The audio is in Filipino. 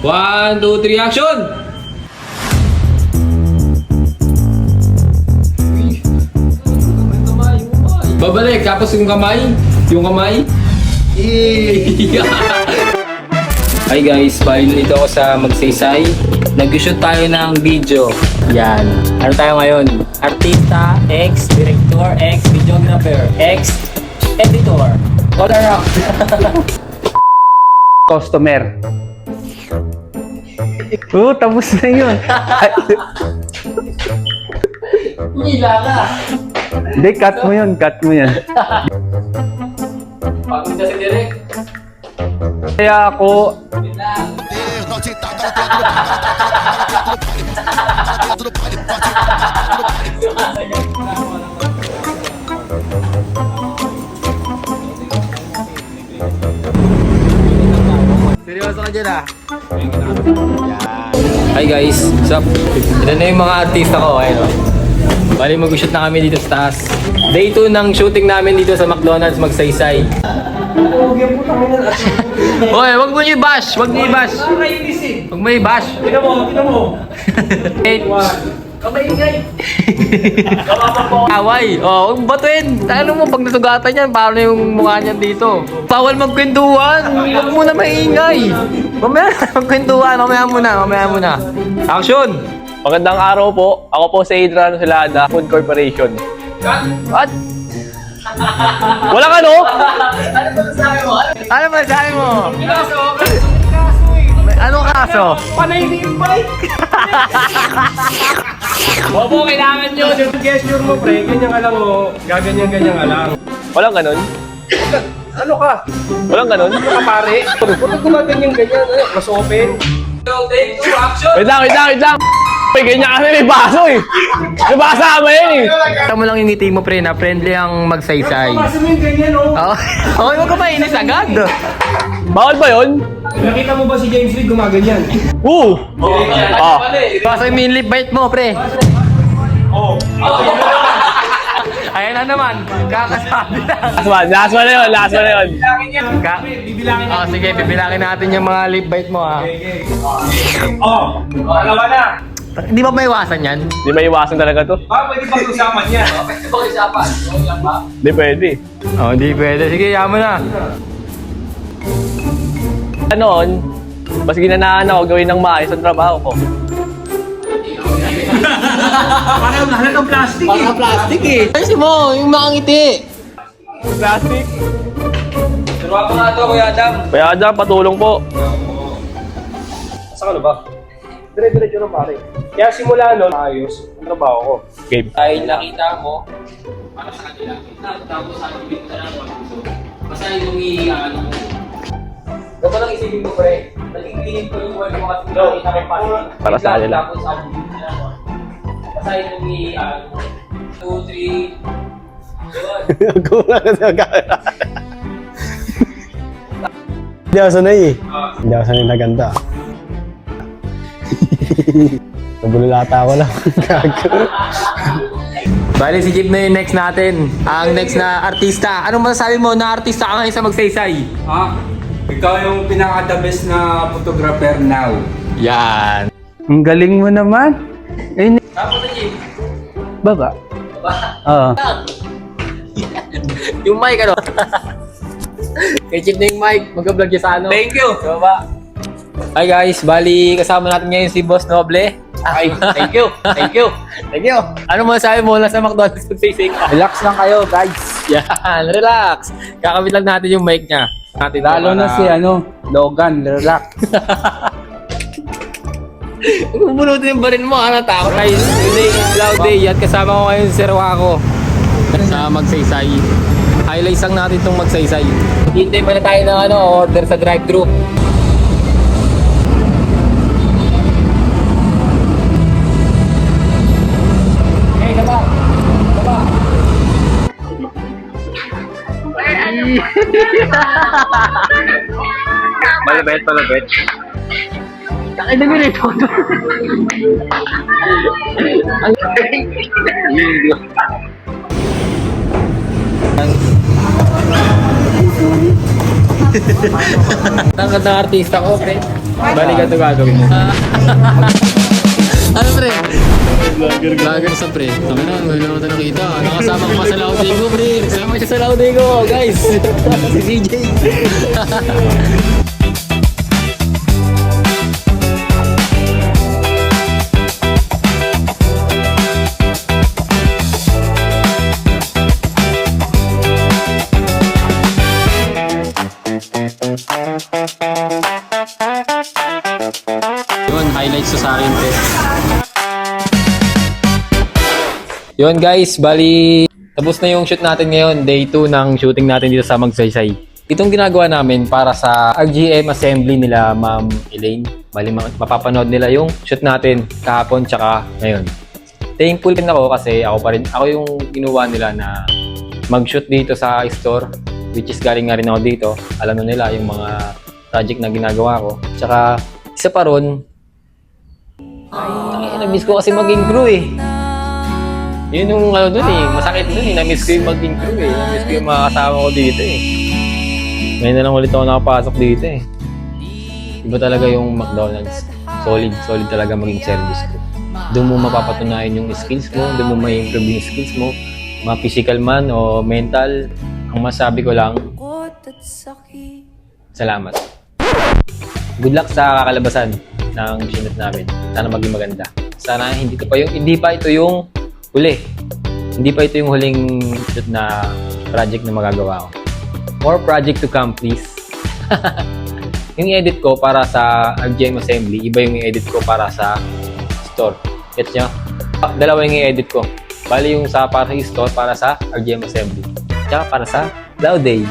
1, 2, 3, action! Babalik, tapos yung kamay. Hi guys, bali dito ako sa Magsaysay. Nag-shoot tayo ng video. Yan. Ano tayo ngayon? Artista, ex-director, ex-videographer, ex-editor. What are Customer. Tapos na yun. Hila ka! Hindi, cut mo yun. Pagod na si Direk. Kaya ako, Seryoso ka dyan ah. Hi guys, what's up? Ito na yung mga artista ko, ayun o. Bali mag-shoot na kami dito sa taas. Day 2 ng shooting namin dito sa McDonald's Magsaysay. Hoy, wag mo niyo i-bash! Wag mo i-bash! Tignan mo. Away! Oh, huwag batuin! Ano mo, pag nasugatan yan, paano yung mukha niyan dito? Bawal magkwentuhan! Huwag mo na maingay! Mamaya magkwentuhan, mamaya muna. Action! Magandang araw po. Ako po si Adriano Silada, Food Corporation. What? Walang ano? Ano ba sabi mo? Anong kaso? Panay ni invite. Bobo, kailangan nyo. Yung gesture mo, pre, ganyan ka lang mo. Ganyan ka lang. Walang ganun? Ano ka? Walang ganun? Ano ka, pare? Puto gumaganyan ganyan. Mas open. Take 2, action! Wait lang. May ganyan kasi may baso eh. May basa mo yan eh. Kita mo lang yung ngiti mo, pre, na friendly ang Magsaysay. Basa mo yung ganyan oh. Oo. Okay, huwag ka mainis agad. Bawal ba yun? Nakita mo ba si James Reid gumaganyan? Woo! Ah. Basta yung main lip bite mo, pre. Oh. Ayan na naman. Kakasabi lang. Last one na yun. Bibilangin Oh, sige, bibilangin natin yung mga lip bite mo, ha. Oh! Dalawa na! Hindi ba maiwasan yan? Di may iwasan talaga to. Pwede ba usapan yan? Di pwede. Oh, hindi pwede. Sige, yaman na. Noon, mas ginanahan ako gawin ng maayos ang trabaho ko. Parang halagang plastic eh. Plastic eh. Ayusin mo, yung mga ngiti. Plastic? Turuan mo nga ito, Kuya Adam. Kaya dyan, patulong po. Sa ano ba? Dire-diretso na pare. Kaya simula nun, ayos ang trabaho ko. Game. Dahil nakita mo, para sa kanila, tapos sa akin mo na lang pag-gusto. Basta yung ano mo. Dapat lang isipin mo, pre. Nagigilin ko yung word mo kasi nakita ko pa. Para sa kanila. Tapos sa akin mo na lang. Basta yung 2, 3, yun. Kulang na sa camera. hindi ako sanay eh. Hindi ako sanay na ganda. Nabululata ako lang. Bali, si Jeep na yung next natin. Ang next na artista. Anong masasabi mo na artista ka ngayon sa Magsaysay? Ikaw yung pinaka-the best na photographer now. Yan. Ang galing mo naman. Ayun. Tapos na Jeep. Baba. Oo. Yung mic ano? Kay Jeep na yung mic. Mag-vlog niya sa ano. Thank you! Baba. Hi guys, bali kasama natin ngayon si Boss Noble. Ay, thank you! Thank you. Ano masasabi mo nasa McDonald's Magsaysay ka? Relax lang kayo, guys. Yan, relax. Kakabit lang natin yung mic niya. Lalo na si Logan, relax. Bumunutin yung baril mo, natakot. Guys, today is Cloud Day at kasama ko ngayon si Serwako sa Magsaysay. Highlights lang natin itong Magsaysay. Hintay pa na tayo ng order sa drive-thru. Hey, baba! Malabet. Takay na nila ito. Ang ganda ng artista ko, pre. Balik ka ito gagawin mo. Ano pre? Vlogger sa pre. Kami na, may mga ito nakita. Nakasama ko pa sa Laude ko pre. Kasama siya sa Laude ko guys. Si CJ. Yun, highlights sa akin pre. Yun guys, bali tapos na yung shoot natin ngayon. Day 2 ng shooting natin dito sa Magsaysay. Itong ginagawa namin para sa RGM assembly nila Ma'am Elaine. Bali mapapanood nila yung shoot natin kahapon tsaka ngayon. Thankful din ako kasi ako yung ginuwa nila na mag-shoot dito sa store, which is galing nga rin ako dito. Alam na nila yung mga project na ginagawa ko. Tsaka isa pa ron, na-miss ko kasi maging crew eh. Yun yung ano dun eh, masakit dun eh. Na-miss ko yung maging crew eh. Na-miss ko yung mga kasama ko dito eh. Ngayon na lang ulit ako nakapasok dito eh. Iba talaga yung McDonald's. Solid talaga maging service ko. Doon mo mapapatunayan yung skills mo, doon mo may improve yung skills mo, mga physical man o mental. Ang masabi ko lang, salamat. Good luck sa kakalabasan ng sinut namin. Sana maging maganda. Sana hindi pa ito yung huli. Hindi pa ito yung huling shoot na project na magagawa ko. More project to come, please. Yung edit ko para sa RGM assembly, iba yung edit ko para sa store. Gets nyo? Dalawa yung edit ko. Bali yung para sa store, para sa RGM assembly. Tsaka para sa Laude.